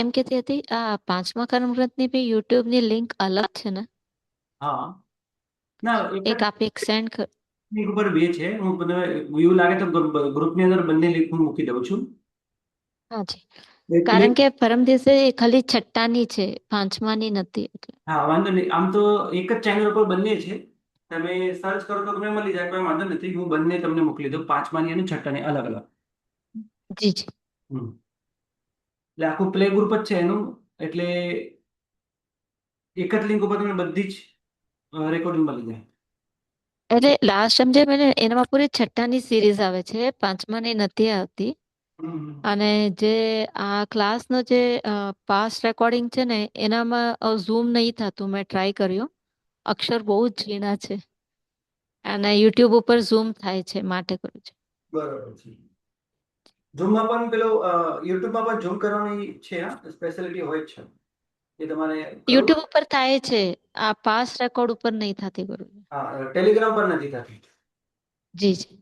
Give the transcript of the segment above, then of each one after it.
એમ કહેતી હતી આ પાંચમા કર્મગ્રંથની બી યુટ્યુબની લિંક અલગ છે ને? હા, ના એક એક આપે એક સેન્ડ કર. લિંક ઉપર બે છે. હું તમને વ્યૂ લાગે તો ગ્રુપની અંદર બંને લિંક હું મૂકી દઉં છું. હા જી. એક કારણ લિંક, કે પરમ દિવસે ખાલી છઠ્ઠાની છે, પાંચમાની નથી એટલે. હા વાંધો નહીં. આમ તો એક જ ચેનલ ઉપર બંને છે. તમે સર્ચ કરો તો તમને મળી જાય, કોઈ વાંધો નથી. હું બંને તમને મોકલી દઉં, પાંચમાની અને છઠ્ઠાની અલગ અલગ. જી જી. હમ. એટલે આખું પ્લે ગ્રુપ જ છે એનું. એટલે એક જ લિંક ઉપર તમને બધી જ રેકોર્ડિંગ મળી જાય. એટલે લાસ્ટ સમજે મને એનામાં પૂરી છઠ્ઠાની સિરીઝ આવે છે, પાંચમાની નથી આવતી. હમ. અને જે આ ક્લાસનો જે પાસ્ટ રેકોર્ડિંગ છે ને એનામાં ઝૂમ નહીં થતું. મેં ટ્રાય કર્યું, અક્ષર બહુ જ ઝીણા છે અને યુટ્યુબ ઉપર ઝૂમ થાય છે માટે કરું છું. બરોબર છે. ઝૂમમાં પણ પેલો યુટ્યુબમાં પણ ઝૂમ કરવાની છે, હા સ્પેશિયાલિટી હોય જ છે. એ તમારે કરવું. યુટ્યુબ ઉપર થાય છે, આ પાસ્ટ રેકોર્ડ ઉપર નહીં થતી કરું. હા, ટેલિગ્રામ પર નથી થતી. જી જી.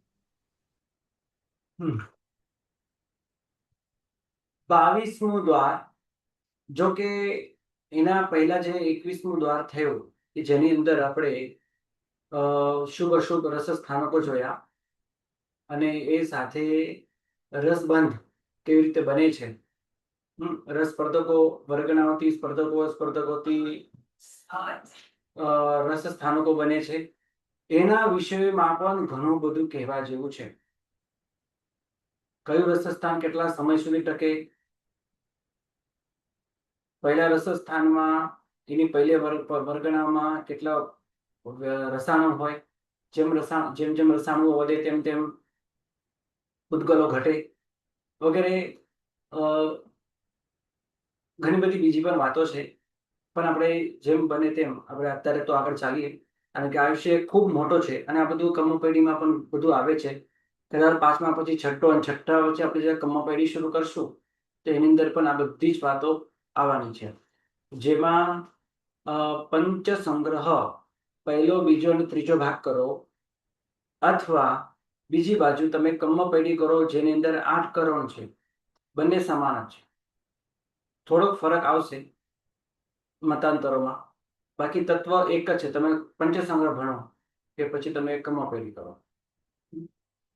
હમ. 22મું દ્વાર, જો કે એના પહેલા જે 21મું દ્વાર થયું કે જેની અંદર આપણે શુભ અશુભ રસ સ્થાનકો જોયા અને એ સાથે રસબંધ કેવી રીતે બને છે. રસ સ્પર્ધકો, વર્ગણાઓથી સ્પર્ધકો, સ્પર્ધકોથી રસ સ્થાનકો બને છે. એના વિષયમાં પણ ઘણું બધું કહેવા જેવું છે. કયું રસ સ્થાન કેટલા સમય સુધી ટકે, પહેલા રસ સ્થાનમાં એની પહેલી વર્ગણામાં કેટલા રસાયણો હોય, જેમ જેમ રસાયણો વધે તેમ તેમ ઉદ્ગલો ઘટે વગેરે. ઘણી બધી બીજી પણ વાતો છે, પણ આપણે જેમ બને તેમ આપણે અત્યારે તો આગળ ચાલીએ. કારણ કે આ વિષય ખૂબ મોટો છે અને આ બધું કમ્મપેઢીમાં પણ બધું આવે છે. કદાચ પાંચમા પછી છઠ્ઠો અને છઠ્ઠા પછી આપણે જ્યારે કમ્મપેઢી શરૂ કરશું તો એની અંદર પણ આ બધી જ વાતો આવવાની છે. જેમાં પંચ સંગ્રહ પહેલો, બીજો અને ત્રીજો ભાગ કરો, અથવા બીજી બાજુ તમે કમ્મપેઢી કરો જેની અંદર 8 કરણ છે. બંને સમાન જ છે, થોડોક ફરક આવશે મતાંતરોમાં, બાકી તત્વ એક જ છે. તમે પંચસંગ્રહ ભણો કે પછી તમે કમ્મપેઢી કરો.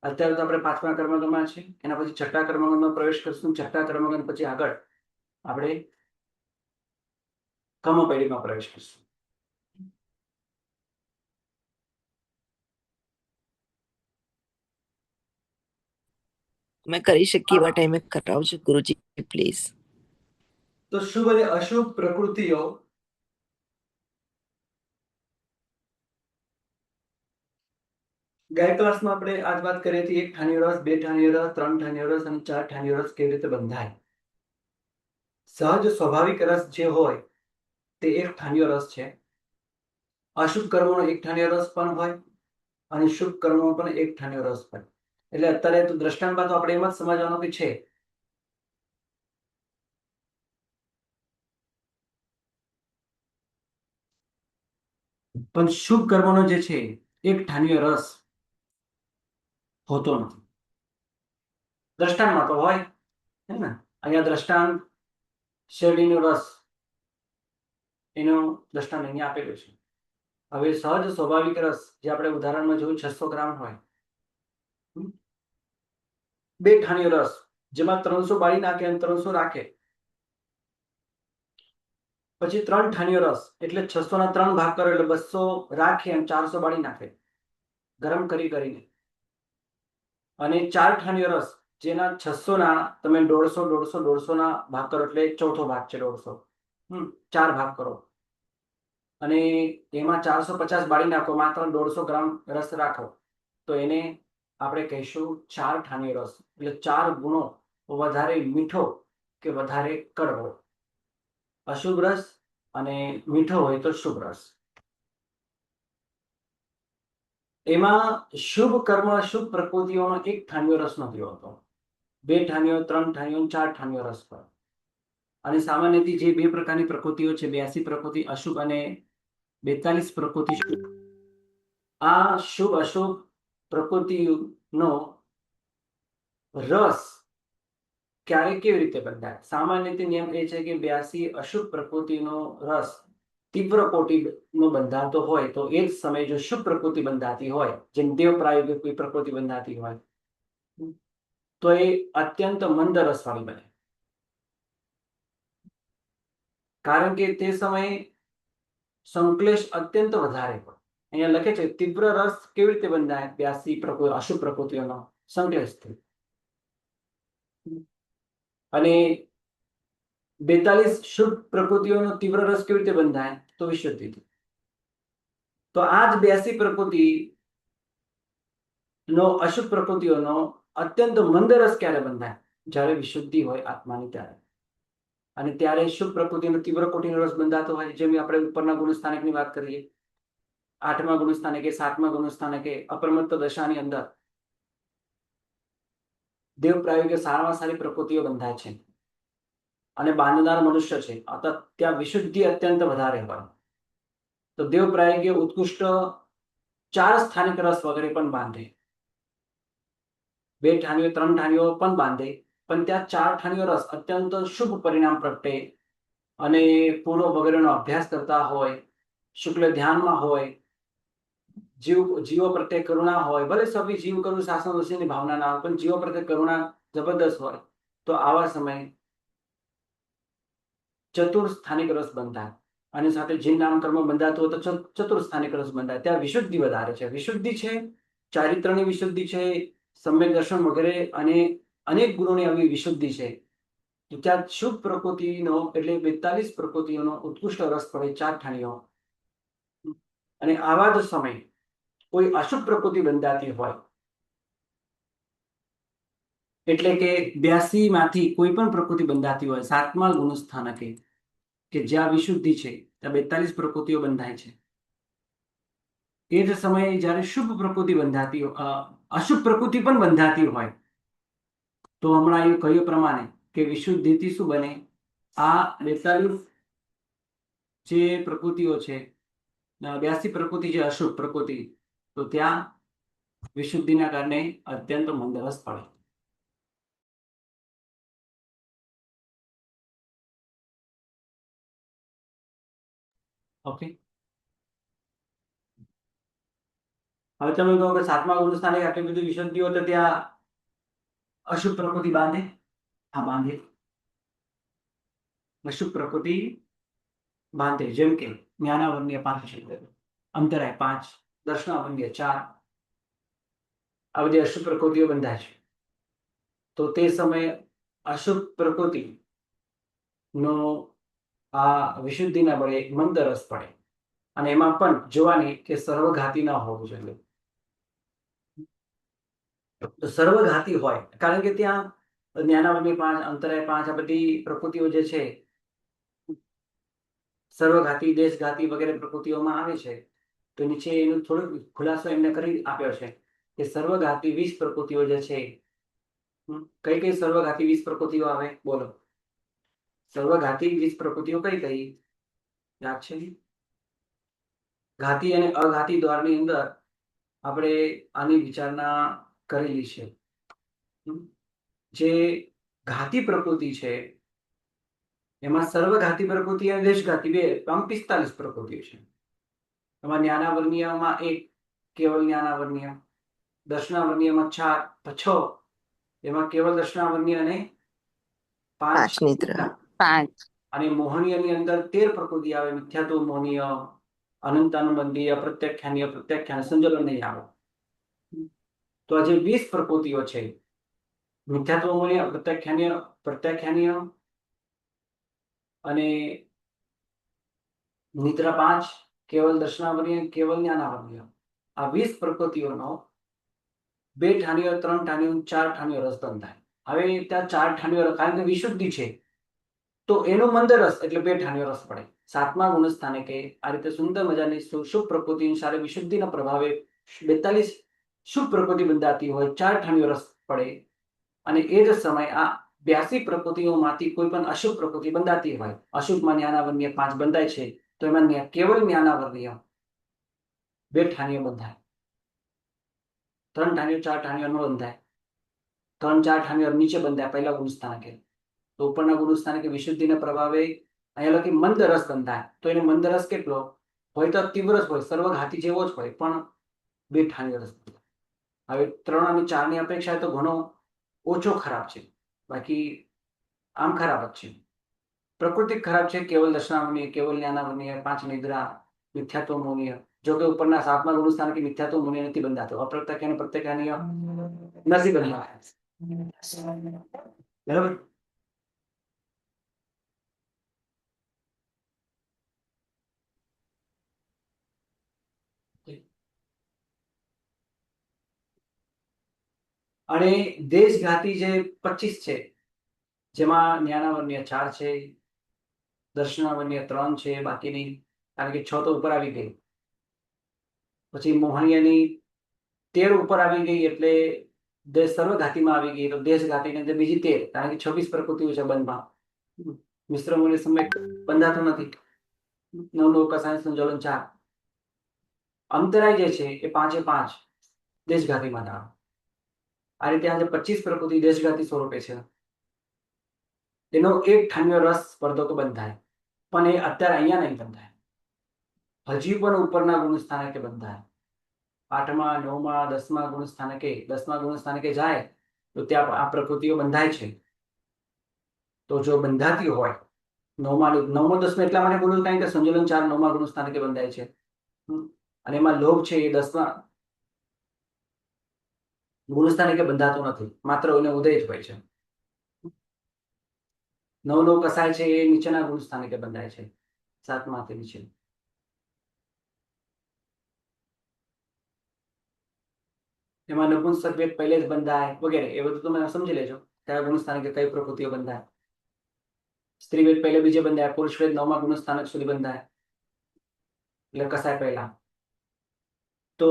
અત્યારે તો આપણે પાંચમા કર્મગમાં છે, એના પછી છઠ્ઠા કર્મગમાં પ્રવેશ કરશું, છઠ્ઠા કર્મગમ પછી આગળ આપણે કર્મપેઢીમાં પ્રવેશ કરશું. મેં કરી શકીએ એવા ટાઈમે કરાવજો ગુરુજી પ્લીઝ. તો શુભ અને અશુભ પ્રકૃતિઓ ગયા ક્લાસમાં આપણે આજ વાત કરી હતી, એક ઠાનીય રસ, બે ઠાનીય રસ, ત્રણ ઠાનીય રસ અને ચાર ઠાનીય રસ કેવી રીતે બંધાય. સહજ સ્વાભાવિક રસ જે હોય તે એક ઠાનીય રસ છે. અશુભ કર્મોનો એક ઠાનીય રસ પણ હોય અને શુભ કર્મો પણ એક ઠાનીય રસ હોય. એટલે અત્યારે તો દ્રષ્ટાંતમાં તો આપણે એમ જ સમજવાનું કે છે પણ શુભ કર્મનો જે છે એક ઠાનીય રસ હોતો નથી. દ્રષ્ટાંતમાં તો હોય ને, અહીંયા દ્રષ્ટાંત શેરડીનો રસ એનું દ્રષ્ટાંત અહીંયા આપેલું છે. હવે સહજ સ્વાભાવિક રસ જે આપણે ઉદાહરણમાં જોયું 600 ગ્રામ હોય, બે ઠાનીય રસ જેમાં 300 બાળી નાખે અને 300 રાખે, પછી ત્રણ ઠાનીય રસ એટલે 600 ના 3 ભાગ કરો એટલે 200 રાખે અને 400 બાળી નાખે ગરમ કરીને. અને ચાર ઠાનીય રસ જેના 600 ના તમે 150 ના ભાગ કરો એટલે ચોથો ભાગ છે 150, 4 ભાગ કરો અને એમાં 450 બાળી નાખો, માત્ર 150 ગ્રામ રસ રાખો, તો એને આપણે કહીશું ચાર ઠાનીય રસ. એટલે 4 ગુણો વધારે મીઠો કે વધારે કડવો. અશુભ રસ અને મીઠો હોય તો શુભ રસ. એમાં શુભ કર્મ શુભ પ્રકૃતિઓનો એક ઠાનીયો રસ નથી હોતો, બે ઠાનીયો, ત્રણ ઠાનીયો, ચાર ઠાનીયો રસ પર. અને સામાન્યથી જે બે પ્રકારની પ્રકૃતિઓ છે, 82 પ્રકૃતિ અશુભ અને 42 પ્રકૃતિ શુભ. આ શુભ અશુભ પ્રકૃતિનો રસ ક્યારે કેવી રીતે બંધાય? સામાન્ય રીતે નિયમ એ છે કે 82 અશુભ પ્રકૃતિનો રસ તીવ્ર કોટિનો બંધાતો હોય તો એ જ સમયે જો શુભ પ્રકૃતિ બંધાતી હોય, જેમ દેવ પ્રાયોગિક કોઈ પ્રકૃતિ બંધાતી હોય, તો એ અત્યંત મંદ રસવાળી બને. કારણ કે તે સમયે સંશ્લેષ અત્યંત વધારે હોય. અહીંયા લખે છે તીવ્ર રસ કેવી રીતે બંધાય? 82 અશુભ પ્રકૃતિઓનો સંશ્લેષથી. અને 42 શુભ પ્રકૃતિઓનો તીવ્ર રસ કેવી રીતે બંધાય? તો વિશુદ્ધિથી. તો આ જ 82 પ્રકૃતિ નો અશુભ પ્રકૃતિઓનો અત્યંત મંદ રસ ક્યારે બંધાય? જ્યારે વિશુદ્ધિ હોય આત્માની ત્યારે. અને ત્યારે શુભ પ્રકૃતિનો તીવ્ર કોટિનો રસ બંધાતો હોય, જેમ આપણે ઉપરના ગુણસ્થાનકની વાત કરીએ, 8મા ગુણસ્થાનકે, 7મા ગુણસ્થાનકે અપરમત્ત દશાની અંદર દેવ પ્રાયોગિક સારામાં સારી પ્રકૃતિઓ બંધાય છે અને બાંધનાર મનુષ્ય છે, ત્યાં વિશુદ્ધિ અત્યંત વધારે હોય. તો દેવ પ્રાયોગિક ઉત્કૃષ્ટ 4 સ્થાનિક રસ વગેરે પણ બાંધે, 2 ઠાનીઓ 3 ઠાનીઓ પણ બાંધે, પણ ત્યાં 4 ઠાનીઓ રસ અત્યંત શુભ પરિણામ પ્રગટે અને પૂર્વ વગેરેનો અભ્યાસ કરતા હોય, શુક્લ ધ્યાનમાં હોય, જીવો પ્રત્યે કરુણા હોય, ભલે સભી જીવ કરું શાસન ઋષિની ભાવના ના હોય, પણ જીવો પ્રત્યે કરુણા જબરદસ્ત હોય, તો આવા સમયે ચતુર્સ્થાનિક રસ બંધાય. અને સાથે જીન નામ કર્મ બંધાતું હોય તો ચતુર્સ્થાનિક રસ બંધાય. ત્યાં વિશુદ્ધિ વધારે છે. વિશુદ્ધિ છે, ચારિત્રની વિશુદ્ધિ છે, સમ્યક દર્શન વગેરે અને અનેક ગુણોની આવી વિશુદ્ધિ છે. ત્યાં શુભ પ્રકૃતિનો એટલે 42 પ્રકૃતિઓનો ઉત્કૃષ્ટ રસ પડે, 4 ઠાણીઓ. અને આવા જ સમય કોઈ અશુભ પ્રકૃતિ બંધાતી હોય, એટલે કે 82 માંથી કોઈ પણ પ્રકૃતિ બંધાતી હોય 7મા ગુણ સ્થાનકે, કે જ્યાં વિશુદ્ધિ છે ત્યાં 42 પ્રકૃતિઓ બંધાય છે. એ જ સમયે જ્યારે શુભ પ્રકૃતિ બંધાતી અશુભ પ્રકૃતિ પણ બંધાતી હોય, તો હમણાં એ કહ્યું પ્રમાણે કે વિશુદ્ધિથી શું બને? આ 42 જે પ્રકૃતિઓ છે, 82 પ્રકૃતિ છે અશુભ પ્રકૃતિ, તો ત્યાં વિશુદ્ધિના કારણે અત્યંત મંદ રસ પડે. ઓકે, હવે તમે કહો કે સાતમા ગુણ સ્થાને આટલી બધી વિશુદ્ધિઓ તો ત્યાં અશુભ પ્રકૃતિ બાંધે? હા, બાંધે. અશુભ પ્રકૃતિ બાંધે, જેમ કે જ્ઞાનાવર્ણ્ય 5 છે, અંતરાય 5, દર્શનાવર્ણ્ય 4, આ બધી અશુભ પ્રકૃતિઓ બંધાય છે. તો તે સમયે અશુભ પ્રકૃતિ નો આ વિશુદ્ધિના બળે મંદ રસ પડે, અને એમાં પણ જોવાની કે સર્વઘાતી ના હોવું જોઈએ. તો સર્વઘાતી હોય, કારણ કે ત્યાં જ્ઞાનાવર્ણ્ય 5, અંતરાય 5 આ બધી પ્રકૃતિઓ જે છે સર્વઘાતી, દેશઘાતી વગેરે પ્રકૃતિઓમાં આવે છે. તો નીચે એનો થોડોક ખુલાસો એમને કરી આપ્યો છે કે સર્વઘાતી 20 પ્રકૃતિઓ જે છે, કઈ કઈ સર્વઘાતી 20 પ્રકૃતિઓ આવે? બોલો, સર્વઘાતી 20 પ્રકૃતિઓ કઈ કઈ યાદ છે? ઘાતી અને અઘાતી દ્વારની અંદર આપણે આની વિચારણા કરેલી છે. જે ઘાતી પ્રકૃતિ છે એમાં સર્વઘાતી પ્રકૃતિ અને દેશઘાતી બે, આમ 45 પ્રકૃતિઓ છે. એમાં જ્ઞાનાવર્ણ્યમાં 1 કેવલ જ્ઞાનાવર્ણ્ય, દર્શનાવર્ણ્યમાં 4, 6 એમાં કેવલ દર્શનાવર્ણ્ય અને 5 5 નિદ્રા. 5. અને મોહનીયની અંદર 13 પ્રકૃતિ આવે: મિથ્યાત્વ મોહનીય, અનંતાનુબંધીય, પ્રત્યાખ્યાનીય, પ્રત્યાખ્યાન, સંજોલન નહીં આવે. તો આ જે 20 પ્રકૃતિઓ છે, મિથ્યાત્વ મોહનીય, પ્રત્યાખ્યાનીય, પ્રત્યાખ્યાનીય અને નિદ્રા 5, કેવલ દર્શનાવર્ણ્ય, કેવલ જ્ઞાનાવર્ણ્ય, આ 20 પ્રકૃતિઓનો 2 ઠાનીઓ, 3 ઠાનીઓ, 4 ઠાનીઓ રસ બંધાય. હવે ત્યાં 4 ઠાનીઓ, કારણ કે વિશુદ્ધિ છે તો એનો મંદ રસ એટલે 2 ઠાનીઓ રસ પડે. સાતમા ગુણ સ્થાને કે આ રીતે સુંદર મજાની શુભ પ્રકૃતિની સારી વિશુદ્ધિના પ્રભાવે 42 શુભ પ્રકૃતિ બંધાતી હોય, 4 ઠાનીઓ રસ પડે, અને એ જ સમય આ 82 પ્રકૃતિઓમાંથી કોઈ પણ અશુભ પ્રકૃતિ બંધાતી હોય. અશુભમાં જ્ઞાનાવર્ણ્ય 5 બંધાય છે, તો એમાં કેવલ જ્ઞાનાવર્ણ્ય 2 ઠાનીઓ બંધાય. 3 ઠાનીઓ, 4 ઠાનીઓ ન બંધાય. 3, 4 ઠાનીઓ નીચે બંધાય પહેલા ગુણ સ્થાનકે. તો ઉપરના ગુણ સ્થાનકે વિશુદ્ધિના પ્રભાવે અહીંયા લખી મંદ રસ બંધાય. તો એને મંદ રસ કેટલો હોય? તો તીવ્ર જ હોય, સર્વઘાતી જેવો જ હોય, પણ 2 ઠાનીઓ રસ બંધાય. હવે 3 અને 4 ની અપેક્ષા તો ઘણો ઓછો ખરાબ છે, બાકી આમ ખરાબ જ છે. પ્રકૃતિ ખરાબ છે, કેવલ દર્શનાવર્ણ્ય, કેવલ જ્ઞાનાવર્ણ્ય, 5 નિદ્રા, મિથ્યાત્વ મોહનીય. જો કે ઉપરના સાતમા ગુણ સ્થાન કે મિથ્યાત્વ મોહનીય નથી બંધાતો, અપ્રત્યાખ્યાન, પ્રત્યાખ્યાનીય નથી બંધાય. બરાબર. અને દેશઘાતી જે 25 છે, જેમાં જ્ઞાનાવર્ણ્ય 4 છે, દર્શનાવર્ણ્ય 3 છે, બાકીની કારણ કે 6 તો ઉપર આવી ગઈ. પછી મોહનીયની 13 ઉપર આવી ગઈ, એટલે સર્વઘાતીમાં આવી ગઈ. તો દેશઘાતીની અંદર બીજી 13, કારણ કે 26 પ્રકૃતિઓ છે બંધમાં. મિશ્ર મૂલ્ય સમય બંધાતો નથી. 9 કસાય સંજોલન 4. અંતરાય જે છે એ 5 દેશઘાતીમાં આવે. આ રીતે આજે 25 પ્રકૃતિ દેશઘાતી સ્વરૂપે છે. એનો 1 ઠાનીઓ રસ સ્પર્ધકો બંધાય, પણ એ અત્યારે અહીંયા નહીં બંધાય, હજી પણ ઉપરના ગુણ સ્થાનકે બંધાય. 8મા, 9મા, 10મા ગુણ સ્થાનકે, 10મા ગુણ સ્થાનકે જાય તો ત્યાં આ પ્રકૃતિઓ બંધાય છે. તો જો બંધાતી હોય 9મા, 9મો 10મો એટલા માટે બોલું કારણ કે સંજોલન 4 9મા ગુણ સ્થાનકે બંધાય છે, અને એમાં લોભ છે એ 10મા ગુણ સ્થાનકે બંધાતો નથી, માત્ર એને ઉદય જ હોય છે. 9 કસાય છે એ નીચેના ગુણ સ્થાનકે બંધાય છે, 7માંથી નીચે. એમાં નપુંસક ભેદ પહેલે જ બંધાય વગેરે, એ બધું તમે સમજી લેજો કયા ગુણ સ્થાનકે કઈ પ્રકૃતિઓ બંધાય. સ્ત્રી ભેદ પહેલે બીજે બંધાય, પુરુષ ભેદ 9મા ગુણ સ્થાનક સુધી બંધાય, એટલે કસાય પહેલા. તો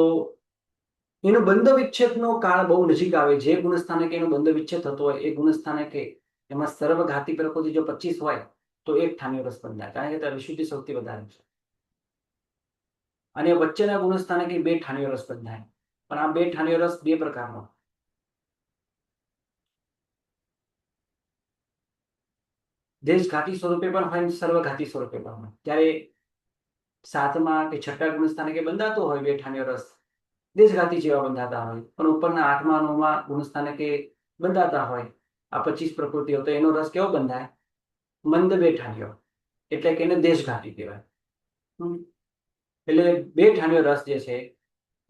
એનો બંધ વિચ્છેદનો કાળ બહુ નજીક આવે. જે ગુણ સ્થાનકે એનો બંધ વિચ્છેદ થતો હોય એ ગુણ સ્થાનકે એમાં સર્વઘાતી પ્રકૃતિ જો 25 હોય તો 1 ઠાનીઓ રસ બંધાય, કારણ કે ત્યાં વિશુદ્ધિ સૌથી વધારે છે. અને વચ્ચેના ગુણ સ્થાનકે 2 ઠાનીઓ રસ બંધાય, પણ આ 2 ઠાનીઓ રસ 2 પ્રકારનો. દેશઘાતી સ્વરૂપે પણ હોય, સર્વઘાતી સ્વરૂપે પણ હોય. ત્યારે 7મા કે 6ઠા ગુણ સ્થાનકે બંધાતો હોય 2 ઠાનીઓ રસ, દેશઘાતી જેવા બંધાતા હોય, પણ ઉપરના 8મા 9મા ગુણસ્થાનકે બંધાતા હોય આ 25 પ્રકૃતિઓ, તો એનો રસ કેવો બંધાય? મંદ બેઠાણીઓ, એટલે કે એને દેશઘાતી કહેવાય. એટલે બેઠાણીઓ રસ જે છે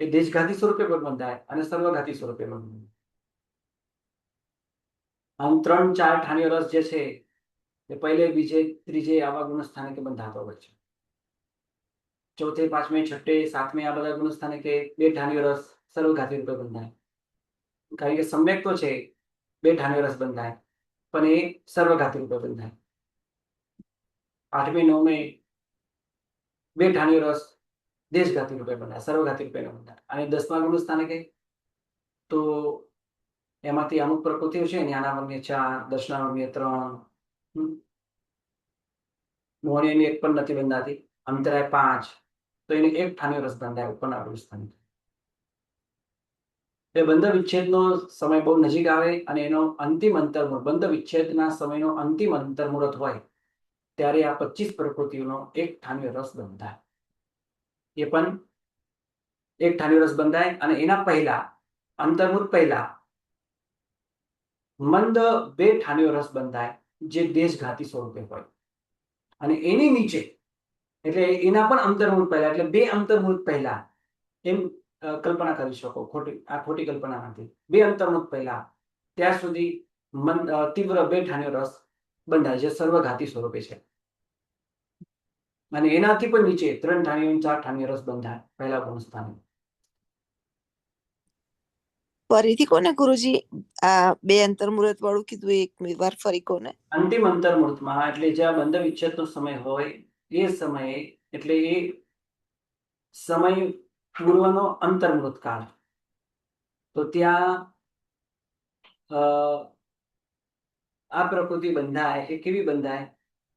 એ દેશઘાતી સ્વરૂપે પણ બંધાય અને સર્વઘાતી સ્વરૂપે પણ બંધાય. આમ 3-4 ઠાણીઓ રસ જે છે એ પહેલે, બીજે, ત્રીજે આવા ગુણસ્થાનકે બંધાતો હોય છે. ચોથે, પાંચમે, છઠ્ઠે, સાતમે આ બધા ગુણસ્થાનકે બે ઠાણીઓ રસ સર્વઘાતી રૂપે બંધાય. કારણ કે સમ્યક તો છે બે ઠાણીઓ રસ બંધાય, પણ એ સર્વઘાતી રૂપે બંધાય. 8મે 9મે બે ઠાણીઓ રસ દેશઘાતી રૂપે બંધાય, સર્વઘાતી રૂપે ન બંધાય. અને 10મા ગુણસ્થાનકે તો એમાંથી અમુક પ્રકૃતિઓ છે, જ્ઞાના વર્ણ્ય 4, દર્શના વર્ણ્ય 3, મોહનીયની એક પણ નથી બંધાતી, અંતરાય 5, તો એની એક ઠાણીઓ રસ બંધાય ઉપરના ગુણસ્થાનકે. એ બંધ વિચ્છેદનો સમય બહુ નજીક આવે અને એનો અંતિમ અંતર્મુહૂર્ત, બંધ વિચ્છેદના સમયનો અંતિમ અંતર્મુહૂર્ત હોય ત્યારે આ 25 પ્રકૃતિઓનો એક ઠાણીઓ રસ બંધાય. એ પણ એક ઠાણીઓ રસ બંધાય અને એના પહેલા, અંતર્મુહૂર્ત પહેલા મંદ બે ઠાણીઓ રસ બંધાય જે દેશઘાતી સ્વરૂપે હોય. અને એની નીચે, એટલે એના પણ અંતર્મુહૂર્ત પહેલા, એટલે બે અંતર્મુહૂર્ત પહેલા, એમ કલ્પના કરી શકો. ખોટી કલ્પના નથી. બે અંતર્મુહૂર્ત પહેલા ત્યાં સુધી તીવ્ર બે ઠાણીઓ રસ બંધાય જે સર્વઘાતી સ્વરૂપે છે. અને એનાથી પણ નીચે 3 ઠાણીઓ, 4 ઠાણીઓ રસ બંધાય પહેલા ગુણસ્થાને. ફરીથી કોને ગુરુજી આ બે અંતર્મુહૂર્ત વાળું કીધું? એક વાર ફરી કોને? અંતિમ અંતર્મુહૂર્તમાં, એટલે જ્યાં બંધ વિચ્છેદનો સમય હોય એ સમયે, એટલે એ સમય પૂર્વનો અંતર્મુહૂર્ત કાળ, તો ત્યાં આ પ્રકૃતિ બંધાય. એ કેવી બંધાય?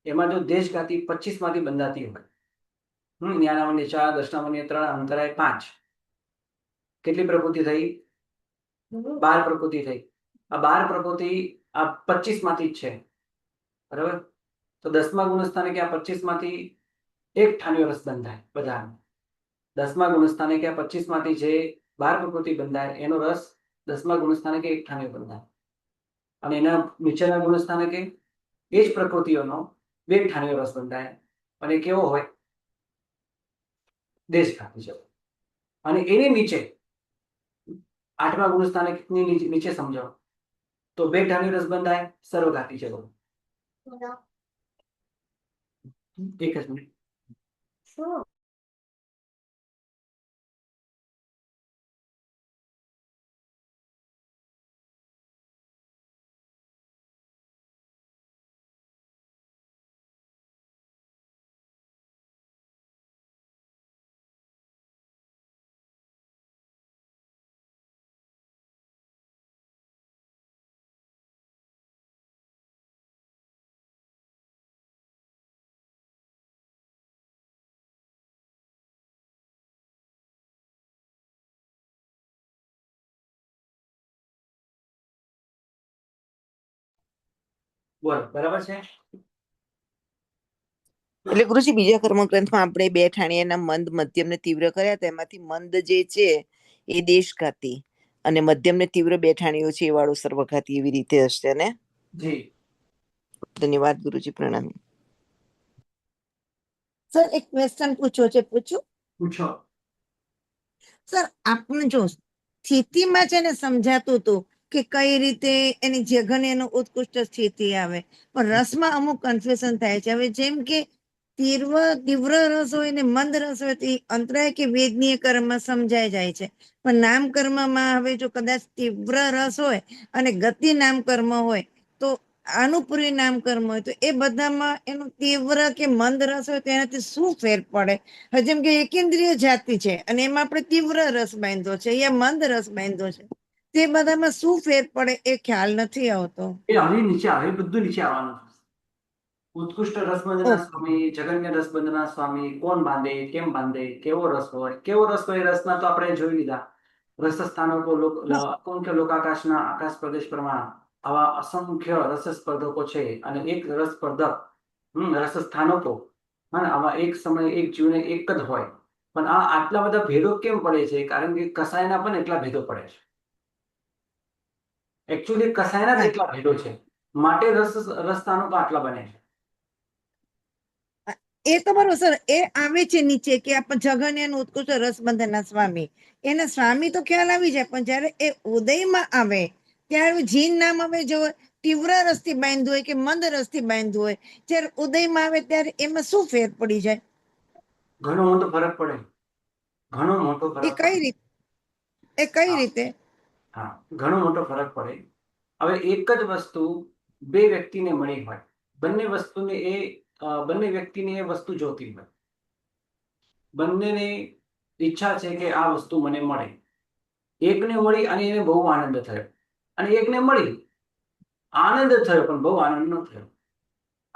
એમાં જો દેશઘાતી 25 માંથી બંધાતી હોય, જ્ઞાનાવન્ય 4, દર્શનાવન્ય 3, અંતરાય 5, કેટલી પ્રકૃતિ થઈ? 12 પ્રકૃતિ થઈ. આ 12 પ્રકૃતિ આ 25 માંથી જ છે, બરાબર? તો 10મા ગુણસ્થાને કે આ 25 માંથી એક ઠાણીઓ રસ બંધાય બધા. 10મા ગુણસ્થાને કે આ 25 માંથી જે 12 પ્રકૃતિ બંધાય એનો રસ 10મા ગુણસ્થાને કે એક ઠાણીઓ બંધાય. અને એના નીચેના ગુણસ્થાને કે એ જ પ્રકૃતિઓનો બે ઠાણીઓ રસ બંધાય. અને કેવો હોય? દેશઘાતી છે. અને એની નીચે 8મા ગુણસ્થાને નીચે સમજાવો તો બે ઠાણીઓ રસ બંધાય સર્વઘાતી છે. એક જ મિનિટ. બોલો, બરાબર છે? એટલે ગુરુજી બીજા કર્મગ્રંથમાં આપણે બે ઠાણીયાના મંદ, મધ્યમ ને તીવ્ર કર્યા, તેમાંથી મંદ જે છે એ દેશઘાતી અને મધ્યમ ને તીવ્ર બે ઠાણીઓ છે એ વાળું સર્વઘાતી, એવી રીતે હશે ને? જી. ધન્યવાદ ગુરુજી, પ્રણામ. સર એક ક્વેશ્ચન પૂછો છે, પૂછું? પૂછો. સર આપણે જો સ્થિતિમાં છે ને સમજાતું હતું કે કઈ રીતે એની જઘન્ય એનું ઉત્કૃષ્ટ સ્થિતિ આવે, પણ રસમાં અમુક કન્ફ્યુઝન થાય છે. હવે જેમ કે તીવ્ર રસ હોય ને મંદ રસ હોય તો અંતરાય કે વેદનીય કર્મમાં સમજાઈ જાય છે, પણ નામ કર્મમાં હવે જો કદાચ તીવ્ર રસ હોય અને ગતિ નામ કર્મ હોય તો અનુપૂરી નામ કર્મ હોય તો એ બધામાં એનું તીવ્ર કે મંદ રસ હોય તો એનાથી શું ફેર પડે? જેમ કે એકેન્દ્રિય જાતિ છે અને એમાં આપણે તીવ્ર રસ બાંધ્યો છે, યા મંદ રસ બાંધ્યો છે, તે બધામાં શું ફેર પડે એ ખ્યાલ નથી આવતો. એ હવે નીચે આવે, બધું નીચે આવવાનું છે. ઉત્કૃષ્ટ રસબંધના સ્વામી, જગન્ય રસબંધના સ્વામી, કોણ બાંધે, કેમ બાંધે, કેવો રસ હોય, કેવો રસ હોય, રસના તો આપણે જોઈ લીધા. રસ સ્થાનકો અસંખ્ય લોકાકાશના આકાશ પ્રદેશ પ્રમાણ આવા અસંખ્ય રસ સ્પર્ધકો છે. અને એક રસ સ્પર્ધક, રસ સ્થાનકો, આવા એક સમયે એક જીવને એક જ હોય. પણ આ આટલા બધા ભેદો કેમ પડે છે? કારણ કે કસાયના પણ એટલા ભેદો પડે છે. એકચ્યુઅલી કસાયના જ એટલા ભેદો છે, માટે રસતાનો પણ આટલા બને છે. એ તો બરોબર સર, એ આવે છે નીચે કે જગન્ય અને ઉત્કૃષ્ટ રસબંધનના સ્વામી, એના સ્વામી તો ખ્યાલ આવી જાય, પણ જયારે એ ઉદયમાં આવે ત્યારે જીન નામ આવે, જો તીવ્ર રસથી બાંધ્યું હોય કે મંદ રસથી બાંધ્યું હોય, જ્યારે ઉદયમાં આવે ત્યારે એમાં શું ફેર પડી જાય? ઘણો મોટો ફરક પડે, ઘણો મોટો એ ફરક કઈ પડે. રીતે? એ કઈ હા, રીતે? હા, ઘણો મોટો ફરક પડે. હવે એક જ વસ્તુ બે વ્યક્તિને મળી હોય, બંને વ્યક્તિને એ વસ્તુ જોતી હોય, બંનેને ઈચ્છા છે કે આ વસ્તુ મને મળે. એકને મળી અને એને બહુ આનંદ થયો, અને એકને મળી, આનંદ થયો પણ બહુ આનંદ ન થયો.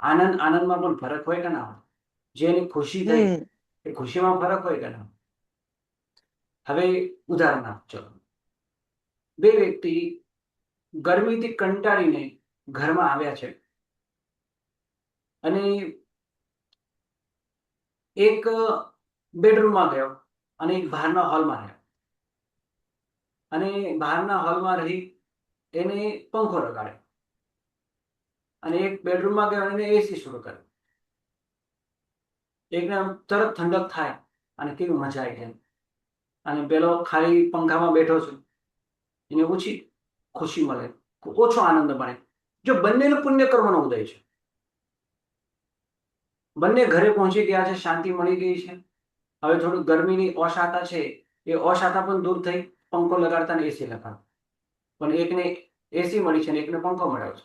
આનંદમાં પણ ફરક હોય કે ના હોય? જેની ખુશી થઈ હમ એ ખુશીમાં ફરક હોય કે ના? હવે ઉદાહરણ આપજો. બે વ્યક્તિ ગરમીથી કંટાળીને ઘરમાં આવ્યા છે, અને એક બેડરૂમમાં ગયો અને એક બહારના હોલમાં રહ્યો, અને બહારના હોલમાં રહી એને પંખો લગાડ્યો, અને એક બેડરૂમમાં ગયો અને એસી શરૂ કર્યો. એકને તરત ઠંડક થાય અને કેવી મજા આવી જાય, અને પેલો ખાલી પંખામાં બેઠો છું, એને ઓછી ખુશી મળે, ઓછો આનંદ મળે. જો બંનેનું પુણ્ય કર્મનો ઉદય છે, બંને ઘરે પહોંચી ગયા છે, શાંતિ મળી ગઈ છે. હવે થોડું ગરમીની અશાતા છે, એ અશાતા પણ દૂર થઈ, પંખો લગાડતા ને એસી લગાડતા. પણ એકને એસી મળી છે ને એકને પંખો મળ્યો છે.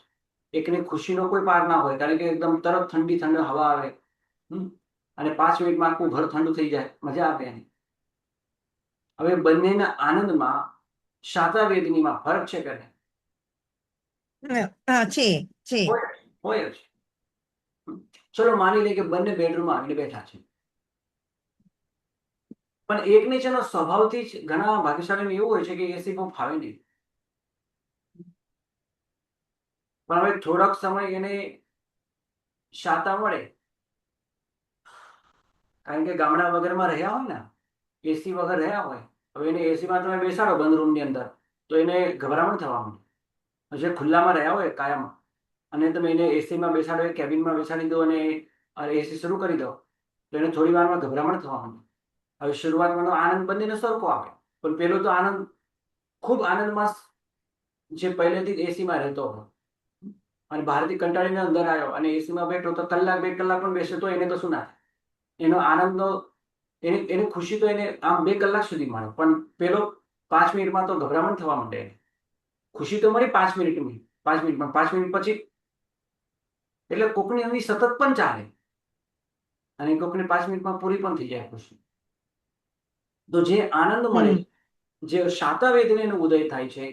એકને ખુશીનો કોઈ પાર ના હોય, કારણ કે એકદમ તરત ઠંડી હવા આવે, અને 5 મિનિટમાં આખું ઘર ઠંડુ થઈ જાય, મજા આવે એની. હવે બંનેના આનંદમાં શાતા વેદનીમાં ફરક છે કે નહીં? હા, છે. હોય જ. ચલો માની લે કે બંને બેડરૂમમાં આવીને બેઠા છે, પણ એકને છે ને સ્વભાવથી જ ઘણા ભાગ્યશાળી એવું હોય છે કે એસી બહુ ફાવે નહીં. પણ હવે થોડોક સમય એને શાતા મળે, કારણ કે ગામડા વગરમાં રહ્યા હોય ને, એસી વગર રહ્યા હોય. હવે એને એસીમાં તમે બેસાડો બંધ રૂમની અંદર, તો એને ગભરામણ થવા માંડે. જે ખુલ્લામાં રહ્યા હોય કાયમ, અને તમે એને એસીમાં બેસાડો, કેબિનમાં બેસાડી દો અને એસી શરૂ કરી દો, તો એને થોડી વારમાં ગભરામણ થવા માંડે. હવે શરૂઆતમાં તો આનંદ બંનેને સરખો આવે, પણ પેલો તો આનંદ ખૂબ આનંદમાં, જે પહેલેથી જ એસીમાં રહેતો હોય અને બહારથી કંટાળીને અંદર આવ્યો અને એસીમાં બેઠો, તો કલાક 2 કલાક પણ બેસે તો એને તો શું ના થાય? એનો આનંદનો એની ખુશી તો એને આમ 2 કલાક સુધી મળે, પણ પેલો 5 મિનિટમાં તો ગભરામણ થવા માંડે. ખુશી તો મળી 5 મિનિટમાં, 5 મિનિટ પછી, એટલે કોકની એમની સતત પણ ચાલે, અને કોકની 5 મિનિટમાં પૂરી પણ થઈ જાય ખુશી. તો જે આનંદ મળે, હમ જે શાતા વેદનાનો ઉદય થાય છે,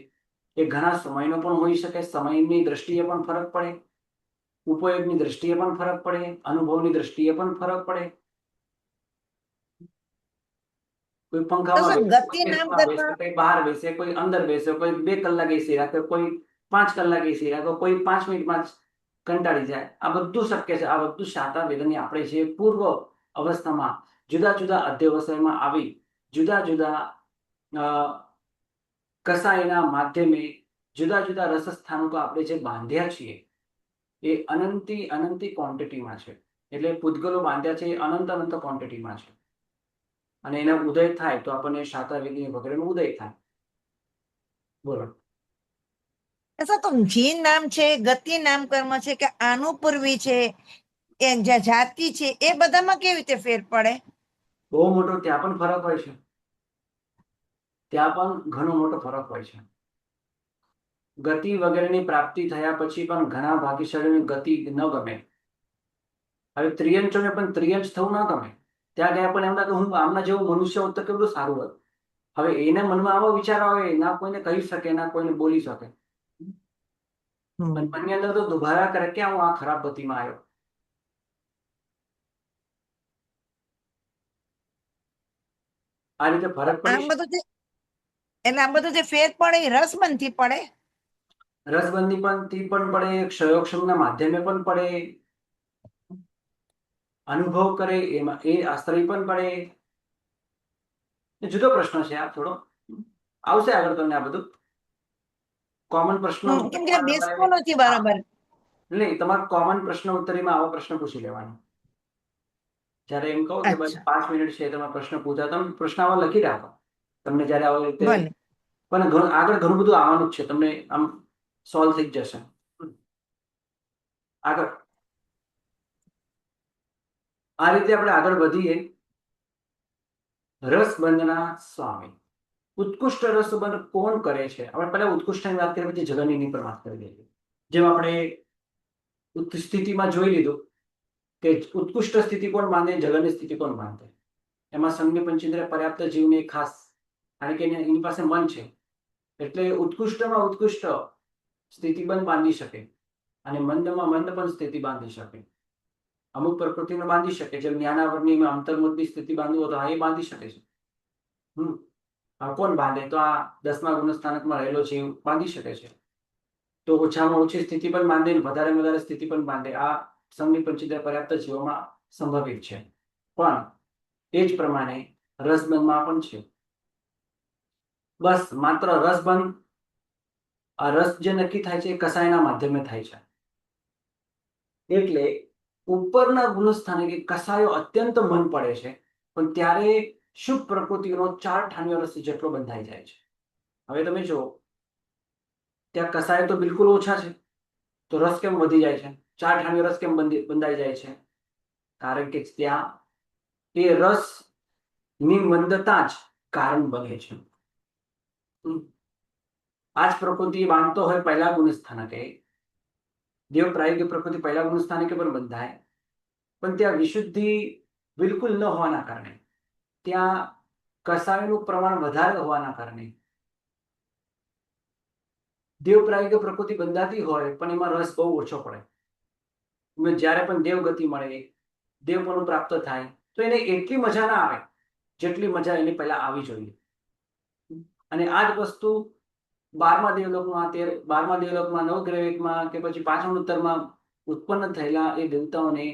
એ ઘણા સમયનો પણ હોઈ શકે, સમયની દ્રષ્ટિએ પણ ફરક પડે, ઉપયોગની દ્રષ્ટિએ પણ ફરક પડે, અનુભવની દ્રષ્ટિએ પણ ફરક પડે. કોઈ તો પંખામાં સર બેસે, ગતિ કોઈ નામ એસીમાં બેસે, કર્મ, કોઈ બહાર બેસે, કોઈ અંદર બેસે, કોઈ 2 કલાક એસી રાખે, કોઈ 5 કલાક એસી રાખે, કોઈ 5 મિનિટમાં જ કંટાળી જાય. આ બધું શક્ય છે. આ બધું શાતા વેદની આપણે છે પૂર્વ અવસ્થામાં જુદા જુદા અધ્યવસાયમાં આવી, જુદા જુદા કસાયના માધ્યમે જુદા જુદા રસસ્થાનકો આપણે જે બાંધ્યા છીએ, એ અનંતી ક્વોન્ટિટીમાં છે. એટલે પૂતગલો બાંધ્યા છે એ અનંત ક્વોન્ટિટીમાં છે, અને એનો ઉદય થાય તો આપણને શાતા વેદી વગેરેનો ઉદય થાય. બોલો. સર તો જીન નામ છે, ગતિ નામ કર્મ છે, કે આનુપૂર્વી છે, એ જાતિ છે, એ બધામાં કેવી રીતે ફેર પડે? બહુ મોટો ત્યાં પણ ફરક હોય છે, ત્યાં પણ ઘણો મોટો ફરક હોય છે. ગતિ વગેરેની પ્રાપ્તિ થયા પછી પણ ઘણા ભાગ્યશાળીઓની ગતિ ન ગમે. હવે ત્રિયંચોને પણ ત્રિયંચ થવું ન ગમે. ત્યાં ગયા પણ એમ લાગે હું આમના જેવું મનુષ્ય હોત તો કેટલું સારું હોત. હવે એના મનમાં આવો વિચાર આવે, ના કોઈને કહી શકે, ના કોઈને બોલી શકે, પણ મનની અંદર તો દુભારા કરે, ક્યાં હું આ ખરાબ ગતિમાં આવ્યો. આ રીતે ફરક પડી આમ શકે. બધું એટલે આ બધું જે ફેર પડે એ રસબંધ થી પડે. રસબંધી પણ પડે, ક્ષયોક્ષમના માધ્યમે પણ પડે, અનુભવ કરે એમાં એ આશ્રય પણ પડે, જુદો પ્રશ્ન છે આ થોડો, આવશે આગળ તમને આ બધું કોમન પ્રશ્ન કેમ કે બેસતો નથી બરાબર. નહીં, તમારે કોમન પ્રશ્ન ઉત્તરીમાં આવો પ્રશ્ન પૂછી લેવાનો. જ્યારે એમ કહો કે બસ અચ્છા 5 મિનિટ છે તમે પ્રશ્ન પૂછા, તમે પ્રશ્ન આવા લખી રાખો. તમને જ્યારે આવી રીતે ભલે. પણ આગળ ઘણું બધું આવવાનું જ છે, તમને આમ સોલ્વ થઈ જ જશે. આગળ આ રીતે આપણે આગળ વધીએ. રસબંધના સ્વામી. ઉત્કૃષ્ટ રસબંધ કોણ કરે છે? આપણે પહેલા ઉત્કૃષ્ટની વાત કરીએ, પછી જગનની પર વાત કરી દઈએ. જેમ આપણે સ્થિતિમાં જોઈ લીધું કે ઉત્કૃષ્ટ સ્થિતિ કોણ બાંધે, જગનની સ્થિતિ કોણ બાંધે. એમાં સંઘની પંચેન્દ્રિય પર્યાપ્ત જીવને ખાસ, કારણ કે એની પાસે મન છે એટલે ઉત્કૃષ્ટમાં ઉત્કૃષ્ટ સ્થિતિબંધ બાંધી શકે અને મંદમાં મંદ પણ સ્થિતિ બાંધી શકે. અમુક પ્રકૃતિને બાંધી શકે, જેમ જ્ઞાનાવરની અંતર્મુખની સ્થિતિ બાંધવું તો એ બાંધી શકે છે. કોણ બાંધે? તો આ 10મા ગુણસ્થાનકમાં રહેલો જીવ બાંધી શકે છે. તો ઓછામાં ઓછી સ્થિતિ પણ બાંધે, વધારે વધારે સ્થિતિ પણ બાંધે. આ સંઘની પંચેન્દ્રિય પર્યાપ્ત જીવોમાં સંભવિત છે. પણ એ જ પ્રમાણે રસબંધમાં પણ છે. બસ માત્ર રસબંધ, આ રસ જે નક્કી થાય છે એ કસાયના માધ્યમે થાય છે. એટલે ઉપરના ગુણસ્થાને કે કસાયો અત્યંત મન પડે છે, પણ ત્યારે શુભ પ્રકૃતિનો 4 ઠાણીઓ રસ જેટલો બંધાઈ જાય છે. હવે તમે જુઓ, ત્યાં કસાય તો બિલકુલ ઓછા છે, તો રસ કેમ વધી જાય છે? 4 ઠાણીઓ રસ કેમ બંધાઈ જાય છે? કારણ કે ત્યાં એ રસ ની મંદતા જ કારણ બને છે. આ જ પ્રકૃતિ બાંધતો હોય પહેલા ગુણસ્થાનકે, દેવ પ્રાયોગિક પ્રકૃતિ પહેલા ગુણસ્થાનકે પણ બંધાય, પણ ત્યાં વિશુદ્ધિ બિલકુલ ન હોવાના કારણે, ત્યાં કસાયનું પ્રમાણ વધારે હોવાના કારણે દેવ પ્રાયોગિક પ્રકૃતિ બંધાતી હોય પણ એમાં રસ બહુ ઓછો પડે. જ્યારે પણ દેવ ગતિ મળે, દેવપણું પ્રાપ્ત થાય, તો એને એટલી મજા ના આવે જેટલી મજા એની પહેલા આવી જોઈએ. અને આ જ વસ્તુ 12મા દેવલોકમાં, 12મા દેવલોકમાં, નવગ્રહિકમાં કે પછી 5મા ઉત્તરમાં ઉત્પન્ન થયેલા એ દેવતાઓને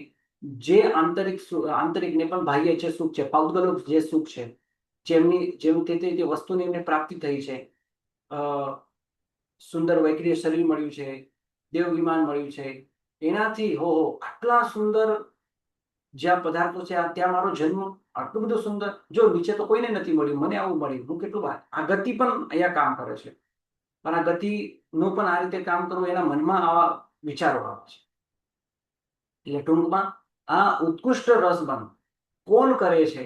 જે આંતરિક ને પણ બાહ્ય છે સુખ છે, પૌદ્ગલિક જે સુખ છે, જેમ તે વસ્તુની એમને પ્રાપ્તિ થઈ છે, સુંદર વૈક્રિય શરીર મળ્યું છે, દેવ વિમાન મળ્યું છે, એનાથી આટલા સુંદર જ્યાં પદાર્થો છે, ત્યાં મારો જન્મ આટલું બધું સુંદર, જો નીચે તો કોઈને નથી મળ્યું, મને આવું મળ્યું, હું કેટલું વાત. આ ગતિ પણ અહીંયા કામ કરે છે, પણ આ ગતિનું પણ આ રીતે કામ કરવું, એના મનમાં આવા વિચારો આવે છે. એટલે ટૂંકમાં આ ઉત્કૃષ્ટ રસબંધ કોણ કરે છે,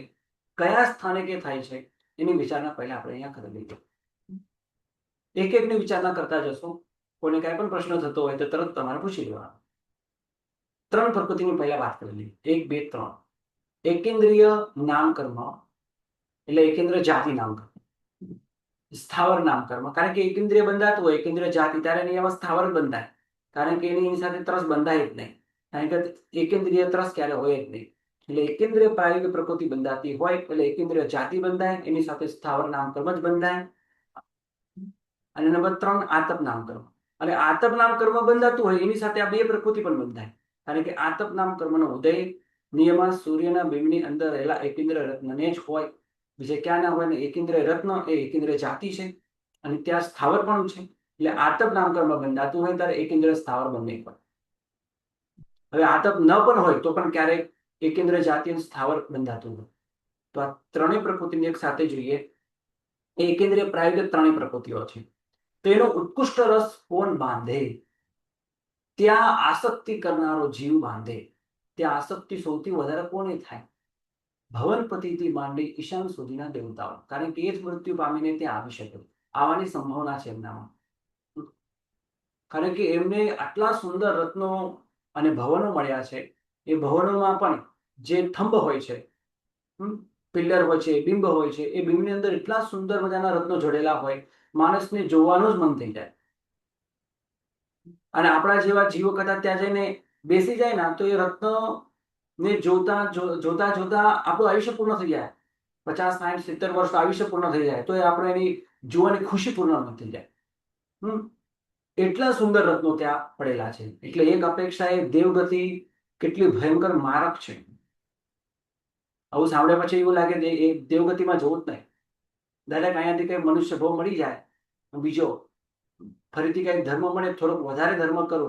કયા સ્થાને કે થાય છે, એની વિચારણા પહેલા આપણે અહીંયા કરી લઈએ. એક એકની વિચારણા કરતા જશું. કોઈને કાંઈ પણ પ્રશ્ન થતો હોય તો તરત તમારે પૂછી લેવાનો. 3 પ્રકૃતિની પહેલા વાત કરી લઈએ. 1, 2, 3. એકેન્દ્રિય નામકર્મ એટલે એકેન્દ્ર જાતિ નામકર્મ, સ્થાવર નામકર્મ. કારણ કે એકેન્દ્રિય બંધાતું હોય, એકેન્દ્રિય જાતિ, ત્યારે એની એમાં સ્થાવર બંધાય, કારણ કે એની સાથે ત્રસ બંધાય જ નહીં, કારણ કે એકેન્દ્રિય ત્રસ ક્યારે હોય જ નહીં. એટલે એકેન્દ્રિય પ્રાયોગિક પ્રકૃતિ બંધાતી હોય એટલે એકેન્દ્રિય જાતિ બંધાય, એની સાથે સ્થાવર નામકર્મ જ બંધાય. અને નંબર 3 આતપ નામકર્મ. અને આતપ નામકર્મ બંધાતું હોય એની સાથે આ 2 પ્રકૃતિ પણ બંધાય, કારણ કે આતપ નામકર્મનો ઉદય નિયમા સૂર્યના બિંબની અંદર રહેલા એકેન્દ્રિય રત્નને જ હોય, બીજે ક્યાં ના હોય ને. એકેન્દ્રિય રત્ન એ એકેન્દ્રિય જાતિ છે અને ત્યાં સ્થાવર પણ છે, એટલે આતપ નામકર્મ બંધાતું હોય ત્યારે એકેન્દ્રિય સ્થાવર બંને હોય. હવે આતપ ન પણ હોય તો પણ ક્યારેક એકેન્દ્રિય જાતિ અને સ્થાવર બંધાતું હોય. તો આ ત્રણેય પ્રકૃતિને એક સાથે જોઈએ. એ એકેન્દ્રિય પ્રાયોગિક 3 પ્રકૃતિઓ છે. તો એનો ઉત્કૃષ્ટ રસ કોણ બાંધે? ત્યાં આસક્તિ કરનારો જીવ બાંધે. ત્યાં આસક્તિ સૌથી વધારે કોને થાય? ભવનપતિથી માંડી ઈશાન સુધીના દેવતાઓ, કારણ કે એ જ મૃત્યુ પામીને ત્યાં આવી શકે, આવવાની સંભાવના છે એમનામાં. કારણ કે એમને આટલા સુંદર રત્નો અને ભવનો મળ્યા છે. એ ભવનોમાં પણ જે થંભ હોય છે, પિલ્લર હોય છે, બિંબ હોય છે, એ બિંબની અંદર એટલા સુંદર મજાના રત્નો જોડેલા હોય, માણસને જોવાનું જ મન થઈ જાય. અને આપણા જેવા જીવો કદાચ ત્યાં જઈને બેસી જાય ને તો એ રત્ન ને જોતા જોતા આપણું આયુષ્ય પૂર્ણ થઈ જાય. 50, 60, 70 વર્ષ આયુષ્ય પૂર્ણ થઈ જાય તો એ આપણે એની જોવાની ખુશી પૂર્ણ ન થઈ જાય. એટલા સુંદર રત્નો ત્યાં પડેલા છે. એટલે એક અપેક્ષા એ દેવગતિ કેટલી ભયંકર મારક છે. આવું સાંભળ્યા પછી એવું લાગે એ દેવગતિમાં જવું જ નહીં. ડાયરેક્ટ અહીંયાથી કઈ મનુષ્ય ભાવ મળી જાય, બીજો ફરીથી કઈ ધર્મ મળે, થોડોક વધારે ધર્મ કરો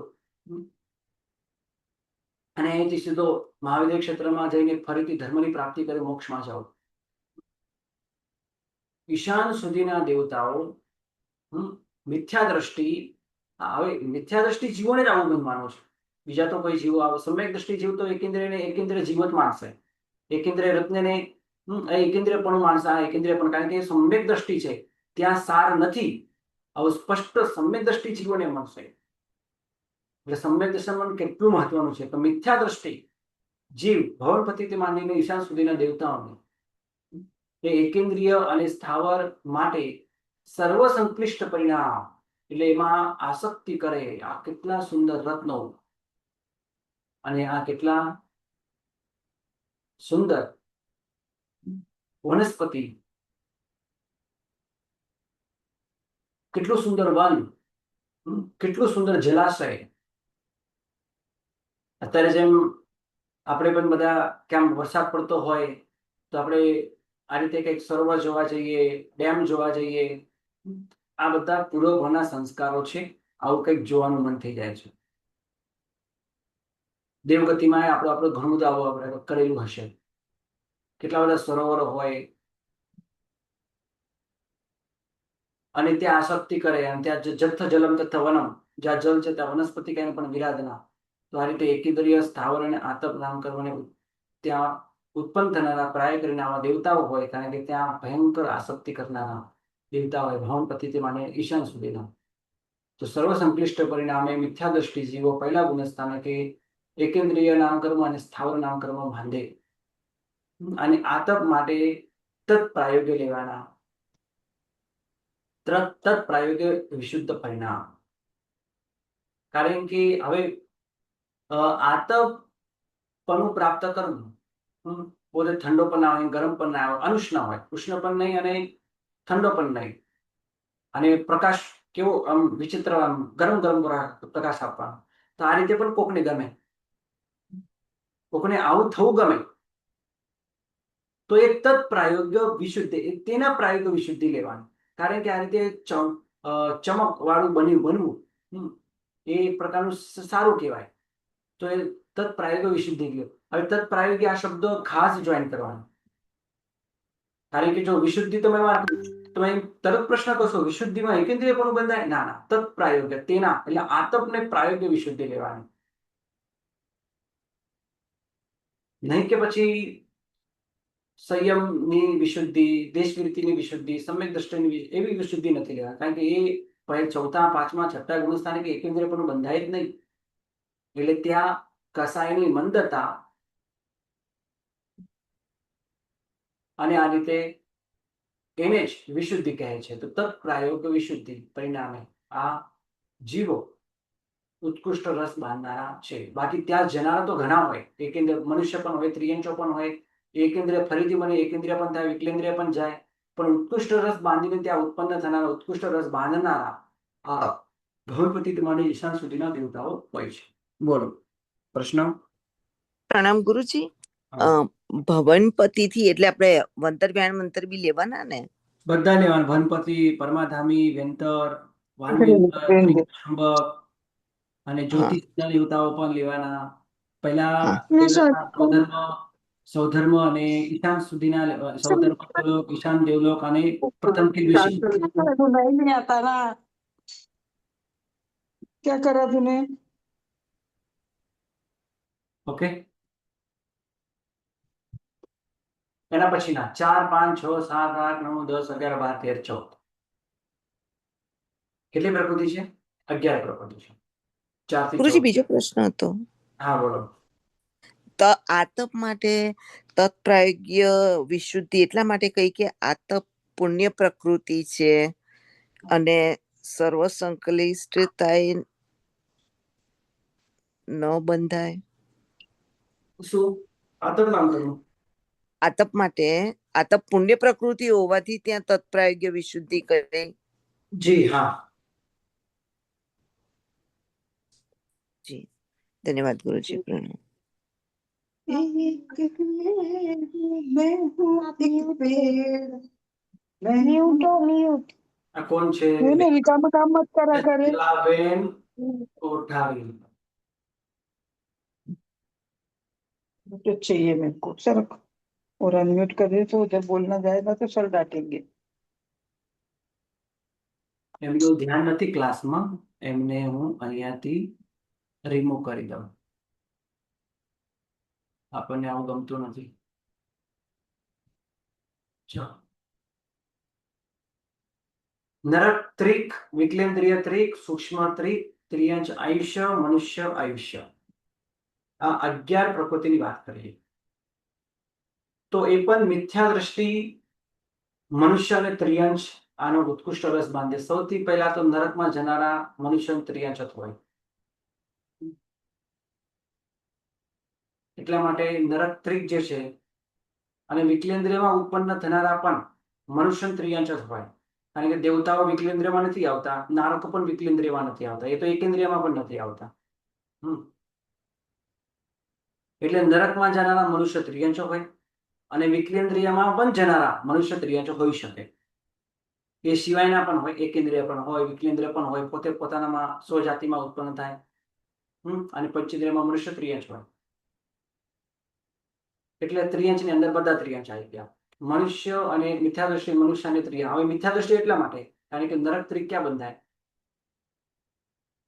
અને અહીંથી સીધો મહાવિદ્ય ક્ષેત્રમાં જઈને ફરીથી ધર્મની પ્રાપ્તિ કરી મોક્ષમાં જાઓ. ઈશાન સુધીના દેવતાઓ મિથ્યા દ્રષ્ટિ, હવે મિથ્યા દ્રષ્ટિ જીવોને જ આવું બનવાનો છે. બીજા તો કોઈ જીવો આવે, સમ્યક દ્રષ્ટિ જીવ તો એકેન્દ્રિયને એકેન્દ્રિય જીવ જ માનશે. એકેન્દ્રિય રત્નને એકેન્દ્રિય પણ માણસે, આ એકેન્દ્રિય પણ, કારણ કે સમ્યક દ્રષ્ટિ છે, ત્યાં સાર નથી. આવું સ્પષ્ટ સમ્યક દ્રષ્ટિ જીવોને મળશે. એટલે સમ્યક દર્શન કેટલું મહત્વનું છે. તો મિથ્યા દ્રષ્ટિ જીવ ભવનપતિથી માંડીને ઈશાન સુધીના દેવતાઓને એ એકેન્દ્રિય અને સ્થાવર માટે સર્વ સંક્લિષ્ટ પરિણામ, એટલે એમાં આસક્તિ કરે. આ કેટલા સુંદર રત્નો અને આ કેટલા સુંદર વનસ્પતિ, કેટલું સુંદર વન, કેટલું સુંદર જલાશય. અત્યારે જેમ આપણે પણ બધા કેમ વરસાદ પડતો હોય તો આપણે આ રીતે કંઈક સરોવર જોવા જઈએ, ડેમ જોવા જઈએ. આ બધા પૂર્વભાવના સંસ્કારો છે. આવું કંઈક જોવાનું મન થઈ જાય છે. દેવગતિમાં આપણું ઘણું બધું આવું આપણે કરેલું હશે. કેટલા બધા સરોવરો હોય અને ત્યાં આસક્તિ કરે, અને ત્યાં જથ જલમ તથા વનમ, જ્યાં જલ છે ત્યાં વનસ્પતિ કઈ પણ વિરાધના. તો આ રીતે એકેન્દ્રિય સ્થાવર અને આતપ નામ કરવાને ત્યાં ઉત્પન્ન થનારા પ્રાય કરીને આવા દેવતાઓ હોય, કારણ કે ત્યાં ભયંકર આસક્તિ કરનારા દેવતા હોય, ભવનપતિથી માંડીને ઈશાન સુધીના. તો સર્વ સંક્લિષ્ટ પરિણામે મિથ્યા દ્રષ્ટિ જીવો પહેલા ગુણસ્થાને કે એકેન્દ્રિય નામ કર્મ અને સ્થાવર નામ કર્મ બાંધે, અને આતપ માટે તત્પ્રાયોગ્ય લેવાના. તત્પ્રાયોગ્ય વિશુદ્ધ પરિણામ. કારણ કે હવે આતપ પણ પ્રાપ્ત કરવું, પોતે ઠંડો પણ ના હોય, ગરમ પણ ના હોય, અનુષ્ણ હોય, ઉષ્ણ પણ નહીં અને ઠંડો પણ નહીં. અને પ્રકાશ કેવો આમ વિચિત્ર, આમ ગરમ ગરમ પ્રકાશ આપવાનો. તો આ રીતે પણ કોકને ગમે, કોકને આવું થવું ગમે. તો એ તત્પ્રાયોગ્ય વિશુદ્ધિ, તેના પ્રાયોગ્ય વિશુદ્ધિ લેવાની. કારણ કે આ રીતે ચમક વાળું બનવું એ એક પ્રકારનું સારું કહેવાય. તો એ તત્પ્રાયોગ્ય વિશુદ્ધિ લ્યો. હવે તત્પ્રાયોગ્ય આ શબ્દ ખાસ જોઈન કરવાનો. કારણ કે જો વિશુદ્ધિ તમે તરત પ્રશ્ન કરશો, વિશુદ્ધિમાં એકેન્દ્રિય પણ બંધાય? ના ના, તત્પ્રાયોગ્ય, તેના, એટલે આતપને પ્રાયોગ્ય વિશુદ્ધિ લેવાની. નહીં કે પછી સંયમની વિશુદ્ધિ, દેશવૃત્તિની વિશુદ્ધિ, સમ્યક દ્રષ્ટિની એવી વિશુદ્ધિ નથી લેવાની. કારણ કે એ ચોથા, પાંચમા, છઠ્ઠા ગુણસ્થાને કે એકેન્દ્રિય પણ બંધાય જ નહીં. એટલે ત્યાં કસાયની મંદતા અને આ રીતે એને જ વિશુદ્ધિ કહે છે. તો તત્પ્રાયોગ વિશુદ્ધિ પરિણામે આ જીવો ઉત્કૃષ્ટ રસ બાંધનારા છે. બાકી ત્યાં જનારા તો ઘણા હોય, એકેન્દ્ર મનુષ્ય પણ હોય, ત્રિયંચો પણ હોય, એકેન્દ્રિય ફરીથી મને એકેન્દ્રિય પણ થાય, વિકલેન્દ્રિય પણ જાય. પણ ઉત્કૃષ્ટ રસ બાંધીને ત્યાં ઉત્પન્ન થનારા, ઉત્કૃષ્ટ રસ બાંધનારા આ ભવનપતિ માંડી ઈશાન સુધીના દેવતાઓ હોય છે. બોલો પ્રશ્ન. પ્રણામ ગુરુજી. ભવનપતિ થી એટલે આપણે વંતર વ્યાન મંતર બી લેવાના ને? બધા લેવાના. ભવનપતિ, પરમાધામી, વેંતર, વાનવેંતર, ત્રિશંબક અને જ્યોતિષના દેવતાઓ પણ લેવાના. પહેલા સૌધર્મ અને ઈશાન સુધીના, સૌધર્મ દેવલોક, ઈશાન દેવલોક અને પ્રથમ કિલ્વિશી. क्या करा तूने? ઓકે. એના પછીના 4, 5, 6, 7, 8, 9, 10, 11, 12, 13, 14 કેટલી પ્રકૃતિ છે? 11 પ્રકૃતિ છે. 4 થી ગુરુજી 14. બીજો પ્રશ્ન હતો. હા બોલો. તો આતપ માટે તત્પ્રાયોગ્ય વિશુદ્ધિ એટલા માટે કહી કે આતપ પુણ્ય પ્રકૃતિ છે અને સર્વ સંકલિષ્ટતાએ ન બંધાય. શું આતપ નામ કરવું? આતપ માટે, આતપ પુણ્ય પ્રકૃતિ હોવાથી ત્યાં તત્પ્રાયોગ્ય વિશુદ્ધિ કરે. જી હા. જી ધન્યવાદ ગુરુજી. પ્રણામ. मैं हूँ एक पेड़ म्यूट हो म्यूट આ કોણ છે? मैंने रिकाम काम मत करा करे શીલાબેન કોઠારી. तो चाहिए मेरे को सर और अनम्यूट कर दे तो जब बोलना जाएगा तो सर डांटेंगे એમનું ધ્યાન નથી ક્લાસમાં, એમને હું અહીંયાથી રિમૂવ કરી દઉં. આપણને આવું ગમતું નથી. ચાલો. નરક ત્રિક, વિકલેન્દ્રિય ત્રિક, સૂક્ષ્મ ત્રિક, ત્રિયંચ આયુષ્ય, મનુષ્ય આયુષ્ય, આ 11 પ્રકૃતિની વાત કરીએ તો એ પણ મિથ્યા દ્રષ્ટિ મનુષ્ય અને ત્રિયંચ આનો ઉત્કૃષ્ટ રસ બાંધે. સૌથી પહેલા તો નરકમાં જનારા મનુષ્ય ત્રિયંચ જ હોય. એટલા માટે નરક ત્રિક જે છે અને વિકલેન્દ્રિયમાં ઉત્પન્ન થનારા પણ મનુષ્ય ત્રિયંચ જ હોય. કારણ કે દેવતાઓ વિકલેન્દ્રિયમાં નથી આવતા, નારકો પણ વિકલેન્દ્રિયમાં નથી આવતા, એ તો એકેન્દ્રિયમાં પણ નથી આવતા. એટલે નરકમાં જનારા મનુષ્ય ત્રિયંચો હોય અને વિકલેન્દ્રિયમાં પણ જનારા મનુષ્ય ત્રિયંચો હોઈ શકે. એ સિવાયના પણ હોય, એકેન્દ્રિય પણ હોય, વિકલેન્દ્રિય પણ હોય, પોતે પોતાનામાં સ્વજાતિમાં ઉત્પન્ન થાય. અને પંચેન્દ્રિયમાં મનુષ્ય ત્રિયંચ હોય. એટલે ત્રિયંચની અંદર બધા ત્રિયંચ આવી ગયા. મનુષ્ય અને મિથ્યા દ્રષ્ટિ મનુષ્ય અને ત્રિયંચ. હવે મિથ્યા દ્રષ્ટિ એટલા માટે કારણ કે નરક ત્રિક ક્યાં બંધાય?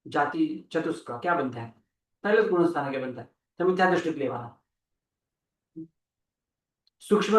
જાતિ ચતુષ્ક ક્યાં બંધાય? પહેલો ગુણસ્થાન કે બંધાય. તો મિથ્યા દ્રષ્ટિ લેવાના. સૂક્ષ્મ